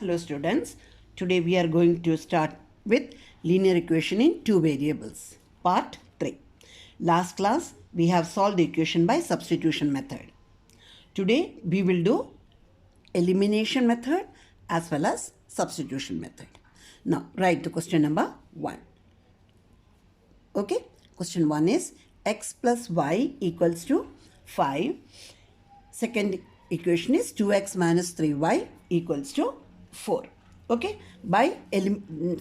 Hello students, today we are going to start with linear equation in two variables, part 3. Last class we have solved the equation by substitution method. Today we will do elimination method as well as substitution method. Now write the question number 1. Okay, question 1 is x plus y equals to 5. Second equation is 2x minus 3y equals to 4. Okay,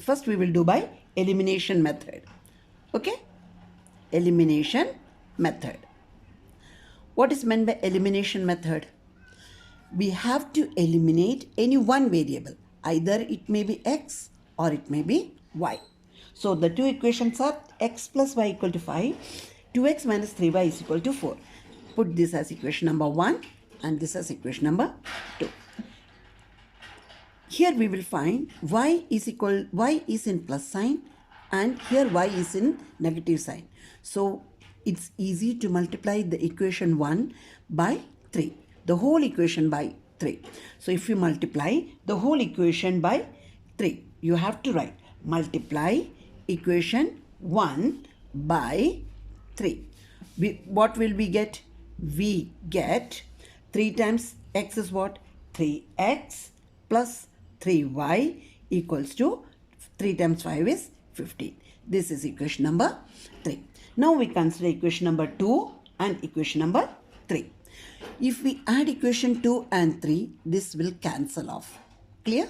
first we will do by elimination method. Okay, elimination method. What is meant by elimination method? We have to eliminate any one variable. Either it may be x or it may be y. So the two equations are x plus y equal to 5, 2x minus 3y is equal to 4. Put this as equation number 1 and this as equation number 2. Here we will find y is in plus sign and here y is in negative sign. So it's easy to multiply the equation 1 by 3. The whole equation by 3. So if you multiply the whole equation by 3, you have to write multiply equation 1 by 3. What will we get? We get 3 times x is what? 3x plus 3y equals to 3 times 5 is 15. This is equation number 3. Now we consider equation number 2 and equation number 3. If we add equation 2 and 3, this will cancel off. Clear?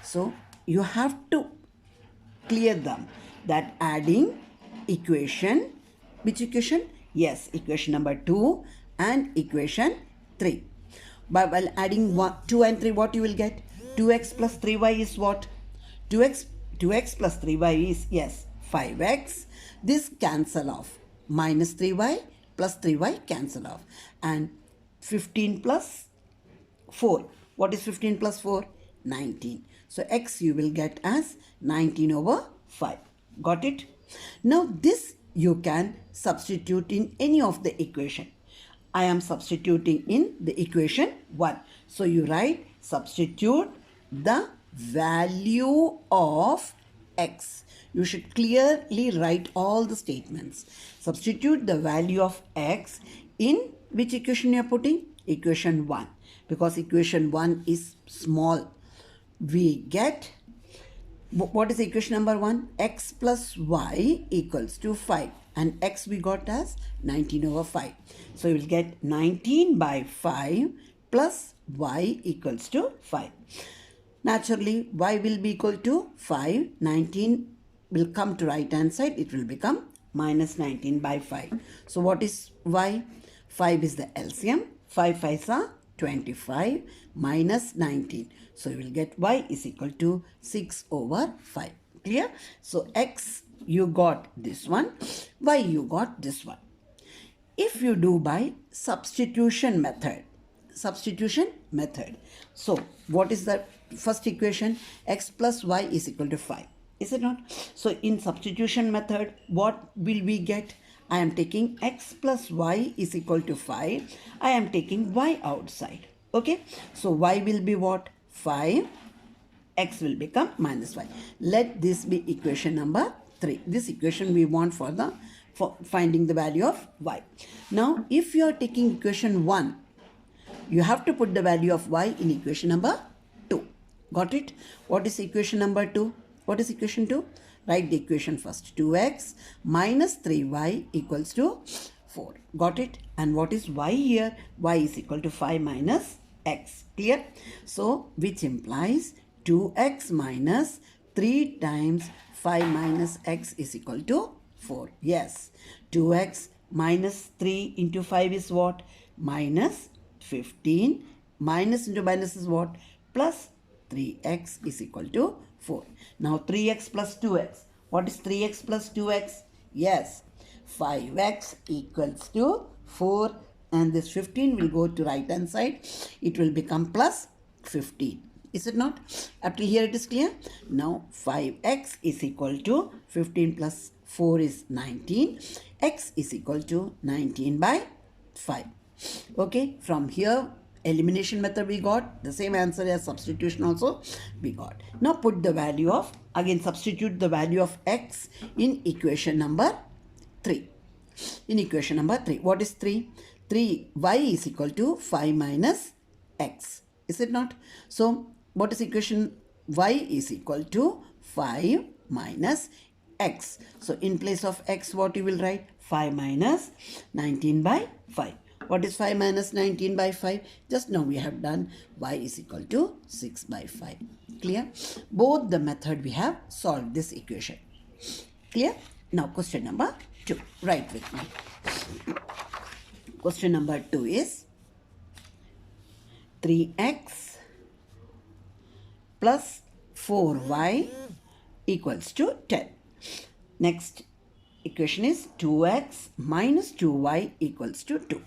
So you have to clear them. That adding equation, which equation? Yes, equation number 2 and equation 3. But while adding 2 and 3, what you will get? 2x plus 3y is what? 2x plus 3y is, yes, 5x. This cancel off. Minus 3y plus 3y cancel off. And 15 plus 4. What is 15 plus 4? 19. So x you will get as 19 over 5. Got it? Now this you can substitute in any of the equation. I am substituting in the equation 1. So you write substitute the value of x. You should clearly write all the statements. Substitute the value of x in which equation you are putting? Equation 1. Because equation 1 is small. We get, what is equation number 1? X plus y equals to 5. And x we got as 19 over 5. So you will get 19 by 5 plus y equals to 5. Naturally, y will be equal to 5. 19 will come to right hand side. It will become minus 19 by 5. So what is y? 5 is the LCM. 5 5s are 25 minus 19. So you will get y is equal to 6 over 5. Clear? So x you got this one, y you got this one. If you do by substitution method. So what is the first equation? X plus y is equal to 5. Is it not? So in substitution method, what will we get? I am taking x plus y is equal to 5. I am taking y outside. Okay. So y will be what? 5. X will become minus 5. Let this be equation number 3. This equation we want for finding the value of y. Now if you are taking equation 1, you have to put the value of y in equation number 2. Got it? What is equation number 2? What is equation 2? Write the equation first. 2x minus 3y equals to 4. Got it? And what is y here? Y is equal to 5 minus x. Clear? So which implies 2x minus 3 times 5 minus x is equal to 4. Yes. 2x minus 3 into 5 is what? Minus 15. Minus into minus is what? Plus 3x is equal to 4. Now 3x plus 2x. What is 3x plus 2x? Yes. 5x equals to 4. And this 15 will go to right hand side. It will become plus 15. Is it not? Up till here it is clear. Now 5x is equal to 15 plus 4 is 19. X is equal to 19 by 5. Okay. From here Elimination method we got, the same answer as substitution also we got. Now put the value of, again substitute the value of x in equation number 3. In equation number 3, what is 3? 3, y is equal to 5 minus x, is it not? So what is equation? Y is equal to 5 minus x. So in place of x, what you will write? 5 minus 19 by 5. What is 5 minus 19 by 5? Just now we have done y is equal to 6 by 5. Clear? Both the method we have solved this equation. Clear? Now question number 2. Write with me. Question number 2 is 3x plus 4y equals to 10. Next equation is 2x minus 2y equals to 2.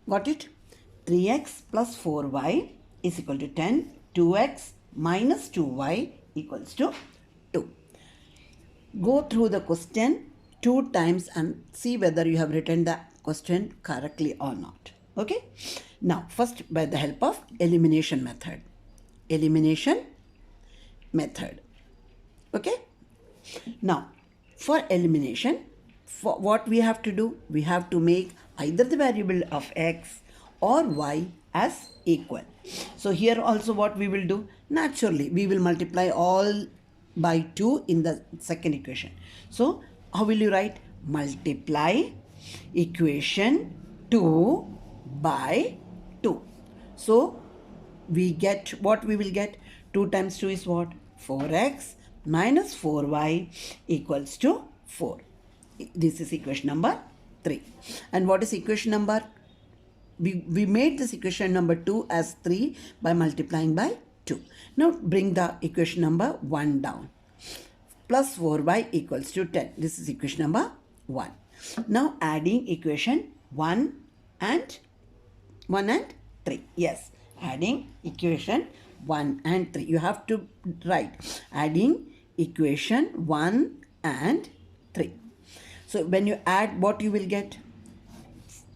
Got it? 3x plus 4y is equal to 10. 2x minus 2y equals to 2. Go through the question 2 times and see whether you have written the question correctly or not. Okay? Now, first by the help of elimination method. Elimination method. Okay? Now, for elimination, for what we have to do? We have to make either the variable of x or y as equal. So here also what we will do? Naturally, we will multiply all by 2 in the second equation. So how will you write? Multiply equation 2 by 2. So we get, what we will get? 2 times 2 is what? 4x minus 4y equals to 4. This is equation number 3. And what is equation number? We made this equation number 2 as 3 by multiplying by 2. Now bring the equation number 1 down. Plus 4y equals to 10. This is equation number 1. Now adding equation 1 and 3. Yes, adding equation 1 and 3. You have to write adding equation 1 and 3. So when you add, what you will get?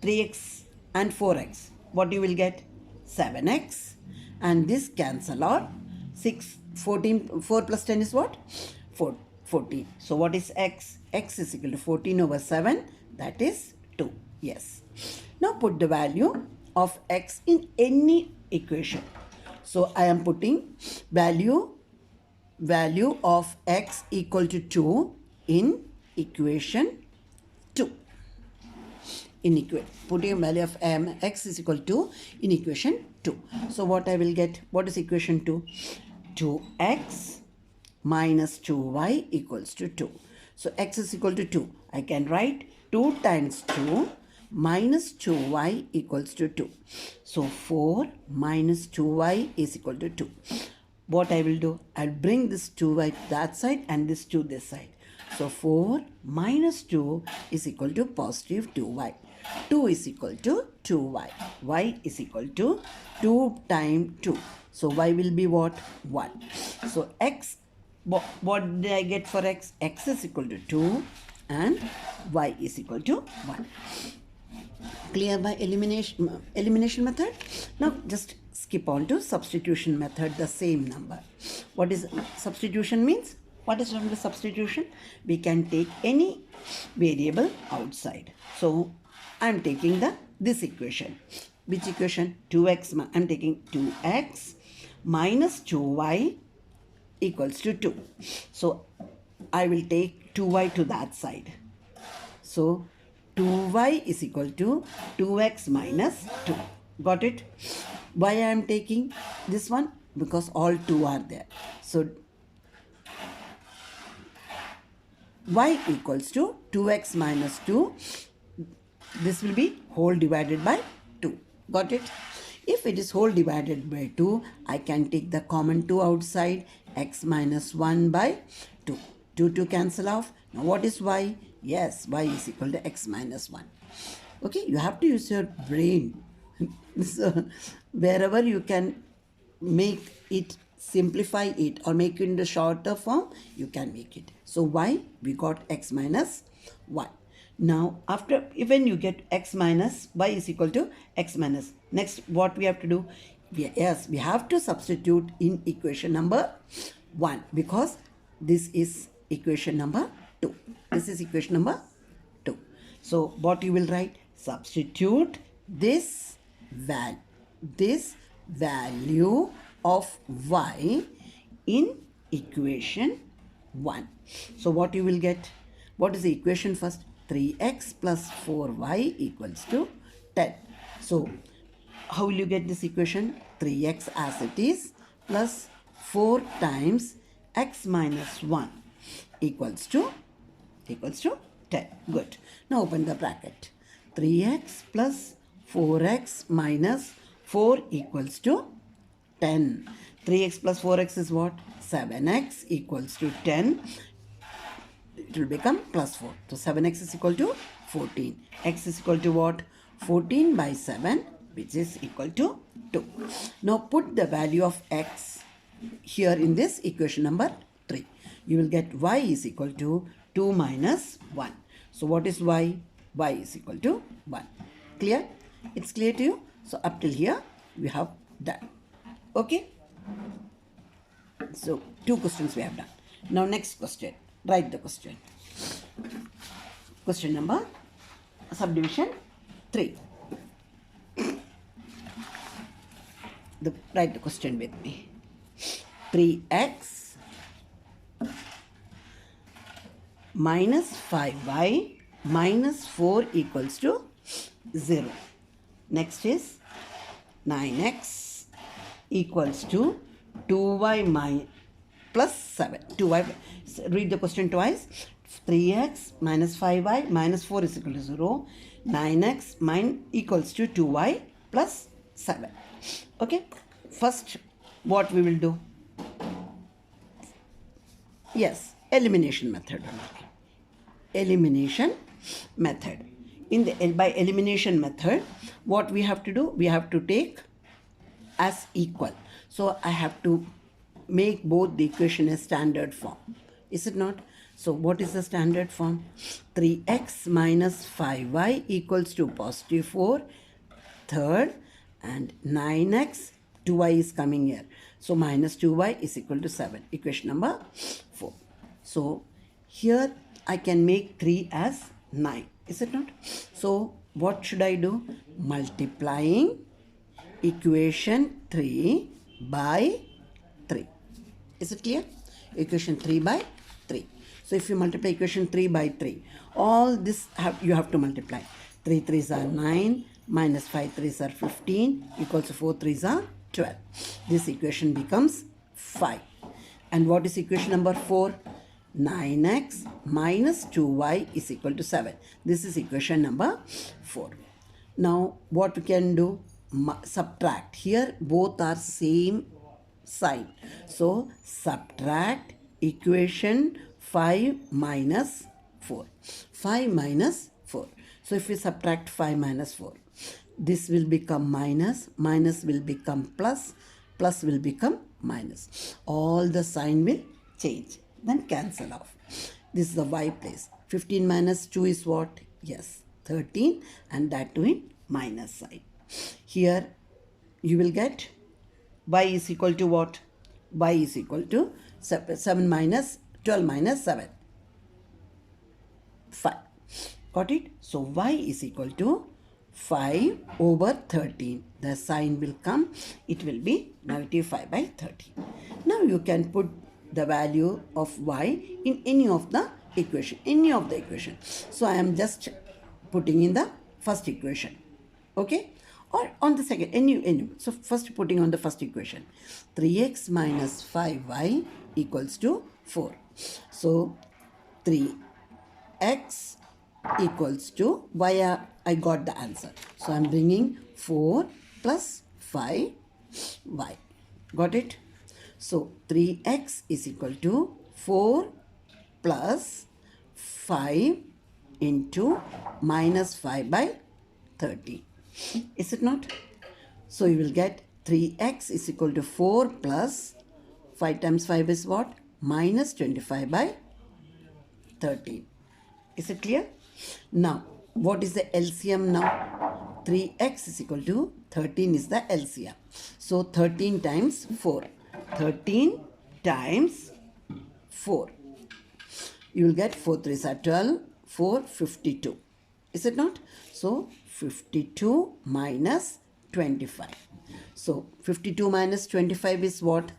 3x and 4x. What you will get? 7x. And this cancel out. 4 plus 10 is what? 14. So what is x? X is equal to 14 over 7. That is 2. Yes. Now put the value of x in any equation. So I am putting value of x equal to 2 in equation 2. Putting value of x is equal to in equation 2. So what I will get? What is equation 2? 2x minus 2y equals to 2. So x is equal to 2. I can write 2 times 2 minus 2y equals to 2. So 4 minus 2y is equal to 2. What I will do? I'll bring this 2y to that side and this to this side. So 4 minus 2 is equal to positive 2y. 2 is equal to 2y. Y is equal to 2 times 2. So y will be what? 1. So x, what did I get for x? X is equal to 2 and y is equal to 1. Clear by elimination method? Now just skip on to substitution method, the same number. What is substitution means? What is the substitution? We can take any variable outside. So I am taking this equation. Which equation? 2x. I am taking 2x minus 2y equals to 2. So I will take 2y to that side. So 2y is equal to 2x minus 2. Got it? Why I am taking this one? Because all 2 are there. So y equals to 2x minus 2. This will be whole divided by 2. Got it? If it is whole divided by 2, I can take the common 2 outside. X minus 1 by 2. 2 cancel off. Now what is y? Yes, y is equal to x minus 1. Okay, you have to use your brain. So wherever you can make it, simplify it or make it in the shorter form, you can make it. So y, we got x minus 1. Now after, when you get x minus y is equal to x minus, next what we have to do? We have to substitute in equation number 1, because this is equation number 2. This is equation number 2. So what you will write? Substitute this value of y in equation 1. So what you will get? What is the equation first? 3x plus 4y equals to 10. So how will you get this equation? 3x as it is plus 4 times x minus 1 equals to 10. Good. Now open the bracket. 3x plus 4x minus 4 equals to 10. 3x plus 4x is what? 7x equals to 10. It will become plus 4. So 7x is equal to 14. X is equal to what? 14 by 7, which is equal to 2. Now put the value of x here in this equation number 3. You will get y is equal to 2 minus 1. So what is y? Y is equal to 1. Clear? It's clear to you? So up till here we have done. Okay? So 2 questions we have done. Now next question. Write the question. Question number subdivision 3. Write the question with me. 3x minus 5y minus 4 equals to 0. Next is 9x equals to 2y plus 7. 2y. Read the question twice. 3x minus 5y minus 4 is equal to 0. 9x equals to 2y plus 7. Okay. First, what we will do? Yes, elimination method. Elimination method. By elimination method, what we have to do? We have to take as equal. So I have to make both the equation a standard form. Is it not? So what is the standard form? 3x minus 5y equals to positive 4, third, and 9x, 2y is coming here. So minus 2y is equal to 7. Equation number 4. So here I can make 3 as 9. Is it not? So what should I do? Multiplying equation 3 by 3. Is it clear? Equation 3 by 3. So if you multiply equation 3 by 3, all this you have to multiply. 3 3s are 9, minus 5 3s are 15, equals to 4 3s are 12. This equation becomes 5. And what is equation number 4? 9x minus 2y is equal to 7. This is equation number 4. Now what we can do? Subtract. Here both are same sign. So subtract equation 5 minus 4. 5 minus 4. So if we subtract 5 minus 4, this will become minus, minus will become plus, plus will become minus. All the sign will change. Then cancel off. This is the y place. 15 minus 2 is what? Yes, 13, and that too in minus side. Here you will get y is equal to what? Y is equal to 7 minus 12 minus 7. 5. Got it? So y is equal to 5 over 13. The sign will come. It will be negative 5 by 13. Now you can put the value of y in any of the equation. Any of the equation. So I am just putting in the first equation. Okay? Or on the second. Any. So first putting on the first equation. 3x minus 5y equals to 4. So 3x equals to y. I got the answer. So I am bringing 4 plus 5y. Got it? So 3x is equal to 4 plus 5 into minus 5 by 30. Is it not? So you will get 3x is equal to 4 plus 5 times 5 is what? Minus 25 by 13. Is it clear? Now, what is the LCM now? 3x is equal to 13 is the LCM. So, 13 times 4. 13 times 4. You will get 4 3s are 12, 4, 52. Is it not? So, 52 minus 25. So, 52 minus 25 is what?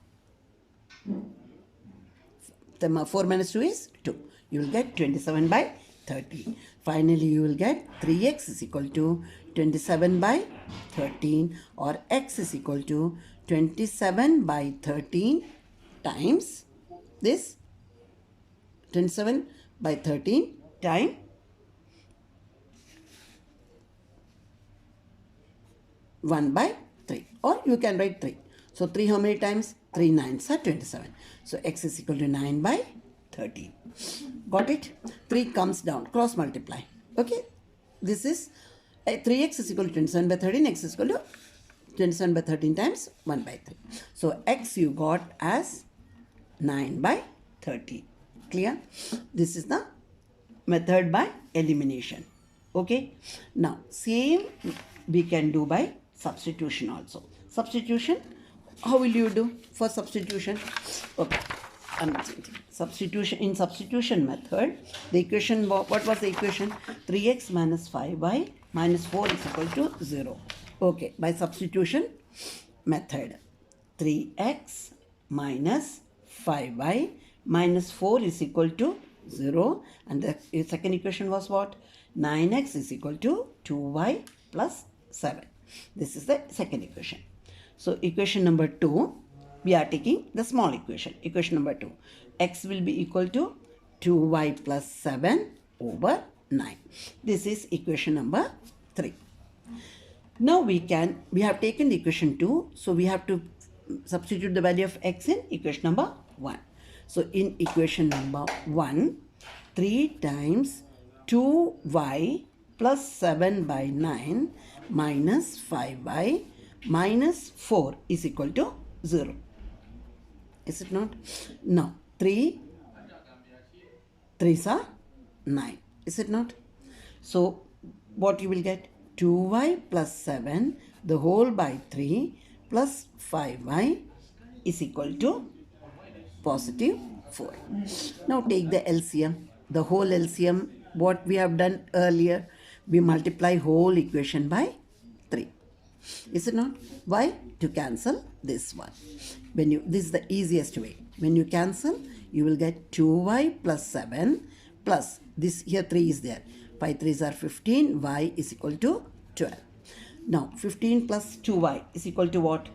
4 minus 2 is 2. You will get 27 by 13. Finally, you will get 3x is equal to 27 by 13, or x is equal to 27 by 13 times this 27 by 13 time 1 by 3, or you can write 3. So 3 how many times? 3 9s are 27. So x is equal to 9 by 13. Got it? 3 comes down, cross multiply. Okay, this is 3x is equal to 27 by 13, x is equal to 27 by 13 times 1 by 3. So x you got as 9 by 13. Clear? This is the method by elimination. Okay, now same we can do by substitution also. Substitution, how will you do for substitution? Okay, substitution, in substitution method, the equation, what was the equation? 3x minus 5y minus 4 is equal to 0. Okay, by substitution method, 3x minus 5y minus 4 is equal to 0, and the second equation was what? 9x is equal to 2y plus 7. This is the second equation. So equation number 2, we are taking the small equation. Equation number 2, x will be equal to 2y plus 7 over 9. This is equation number 3. Now we have taken the equation 2, so we have to substitute the value of x in equation number 1. So in equation number 1, 3 times 2y plus 7 by 9 minus 5y minus 4 is equal to 0. Is it not? Now 3 3s are 9. Is it not? So what you will get? 2y plus 7 the whole by 3 plus 5y is equal to positive 4. Now take the LCM. The whole LCM, what we have done earlier, we multiply whole equation by 3. Is it not? Why? To cancel this one. This is the easiest way. When you cancel, you will get 2y plus 7 plus this, here 3 is there. 5 3s are 15, y is equal to 12. Now 15 plus 2y is equal to what?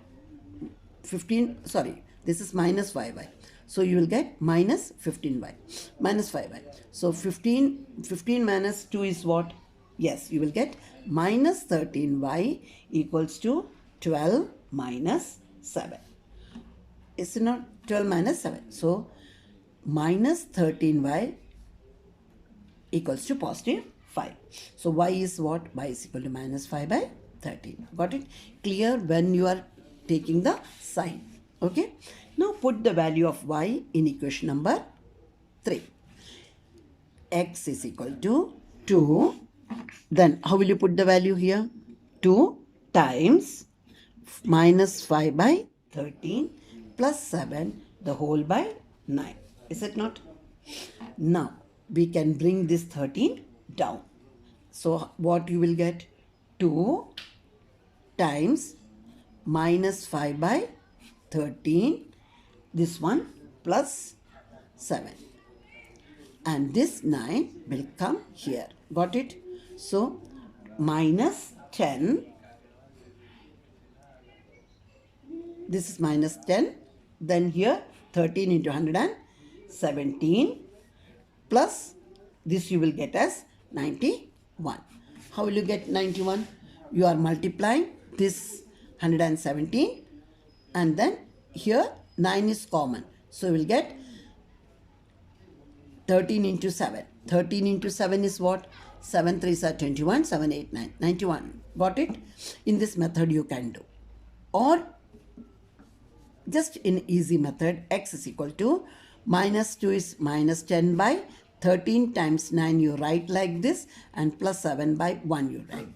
15, sorry, this is minus 5y. So you will get minus 15y, minus 5y. So 15 minus 2 is what? Yes, you will get minus 13y equals to 12 minus 7. Is it not? 12 minus 7. So minus 13y equals to positive 5. So y is what? Y is equal to minus 5 by 13. Got it? Clear when you are taking the sign. Okay. Now put the value of y in equation number 3. X is equal to 2. Then how will you put the value here? 2 times minus 5 by 13 plus 7 the whole by 9. Is it not? Now we can bring this 13 down. So what you will get? 2 times minus 5 by 13, this one plus 7. And this 9 will come here. Got it? So minus 10. This is minus 10. Then here 13 into 117 plus this you will get as 91. How will you get 91? You are multiplying this 117 and then here 9 is common. So we will get 13 into 7. 13 into 7 is what? 7 3s are 21, 7 8 9, 91. Got it? In this method you can do. Or just in easy method, x is equal to minus 2 is minus 10 by 13 times 9 you write like this, and plus 7 by 1 you write.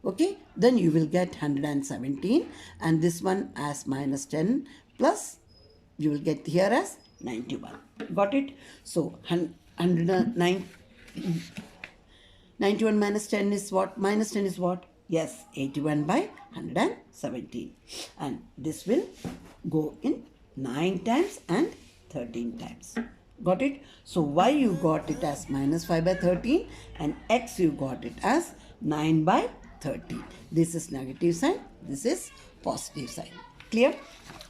Okay, then you will get 117, and this one as minus 10 plus you will get here as 91. Got it? So 109. 91 minus 10 is what? Minus 10 is what? Yes, 81 by 117. And this will go in 9 times and 13 times. Got it? So y you got it as minus 5 by 13, and x you got it as 9 by 13. This is negative sign. This is positive sign. Clear?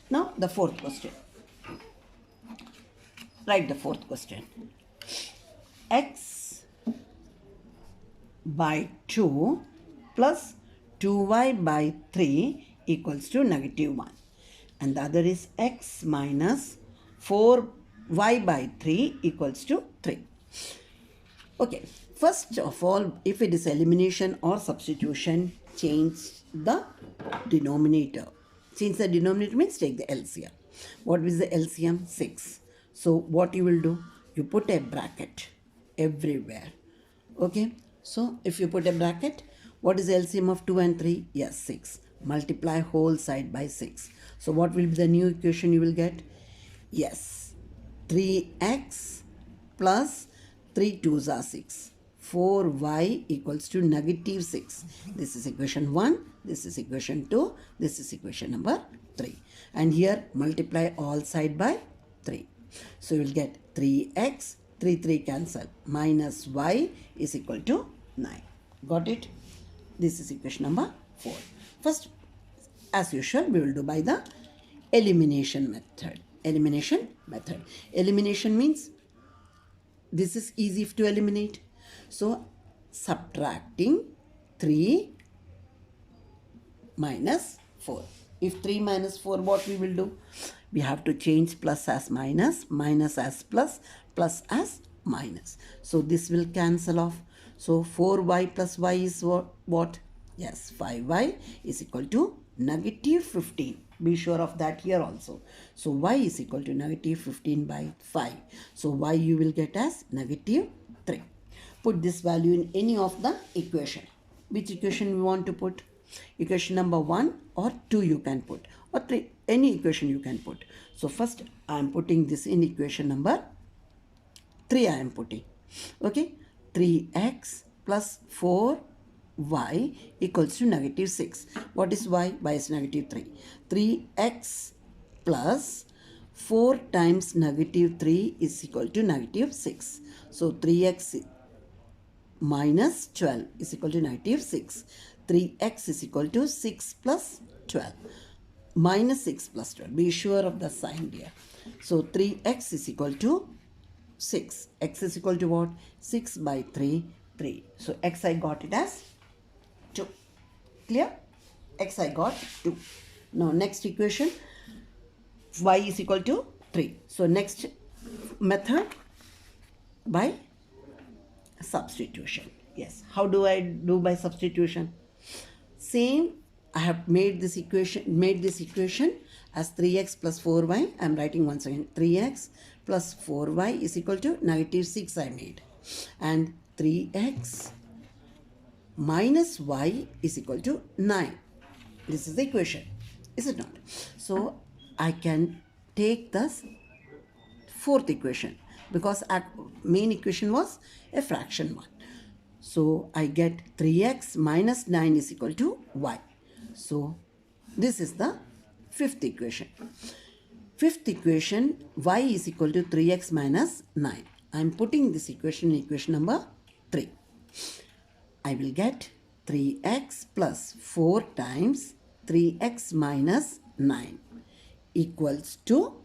Now the fourth question. Write the fourth question. X by 2 plus 2y by 3 equals to negative 1. And the other is x minus 4y by 3 equals to 3. Okay, first of all, if it is elimination or substitution, change the denominator. Change the denominator means take the LCM. What is the LCM? 6. So what you will do? You put a bracket everywhere. Okay, so if you put a bracket, what is the LCM of 2 and 3? Yes, 6. Multiply whole side by 6. So what will be the new equation you will get? Yes, 3x plus 3 2s are 6. 4y equals to negative 6. This is equation 1. This is equation 2. This is equation number 3. And here multiply all side by 3. So you will get 3x, 3 cancel, minus y is equal to 9. Got it? This is equation number 4. First, as usual, we will do by the elimination method. Elimination method. Elimination means this is easy to eliminate. So, subtracting 3 minus 4. If 3 minus 4, what we will do? We have to change plus as minus, minus as plus, plus as minus. So this will cancel off. So 4y plus y is what? Yes, 5y is equal to negative 15. Be sure of that here also. So y is equal to negative 15 by 5. So y you will get as negative 3. Put this value in any of the equation. Which equation we want to put? Equation number 1 or 2 you can put, or 3, any equation you can put. So first I am putting this in equation number 3 I am putting. Okay, 3x plus 4y equals to negative 6. What is y? Y is negative 3. 3x plus 4 times negative 3 is equal to negative 6. So 3x minus 12 is equal to negative 6. 3x is equal to 6 plus 12. Minus 6 plus 12. Be sure of the sign here. So 3x is equal to 6. X is equal to what? 6 by 3, 3. So x I got it as 2. Clear? X I got 2. Now next equation, y is equal to 3. So next method, by substitution. Yes. How do I do by substitution? Same, I have made this equation as 3x plus 4y. I am writing once again. 3x plus 4y is equal to negative 6 I made. And 3x minus y is equal to 9. This is the equation. Is it not? So I can take the fourth equation, because our main equation was a fraction one. So I get 3x minus 9 is equal to y. So this is the fifth equation. Fifth equation, y is equal to 3x minus 9. I am putting this equation in equation number 3. I will get 3x plus 4 times 3x minus 9 equals to,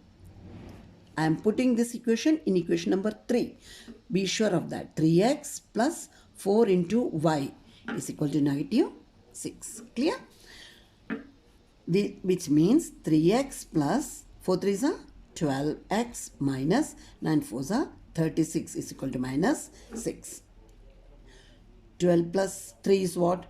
I am putting this equation in equation number 3. Be sure of that. 3x plus 4 into y is equal to negative 6. Clear? Which means 3x plus 4 3s are 12x minus 9 4s are 36 is equal to minus 6. 12 plus 3 is what?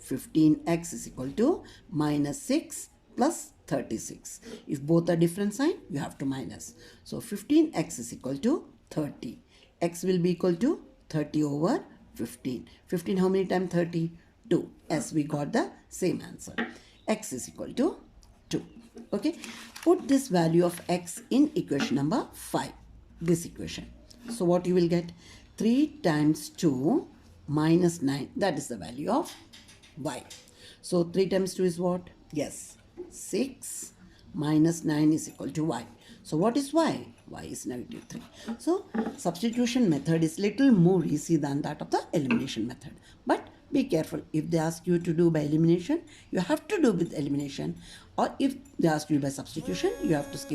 15x is equal to minus 6 plus 36. If both are different sign, you have to minus. So 15x is equal to 30. x will be equal to 30 over 15. 15 how many times 30? 2. As we got the same answer. X is equal to 2. Okay. Put this value of x in equation number 5. This equation. So what you will get? 3 times 2 minus 9. That is the value of y. So 3 times 2 is what? Yes. 6 minus 9 is equal to y. So what is y? Y is negative 3. So substitution method is little more easy than that of the elimination method. But be careful. If they ask you to do by elimination, you have to do with elimination. Or if they ask you by substitution, you have to skip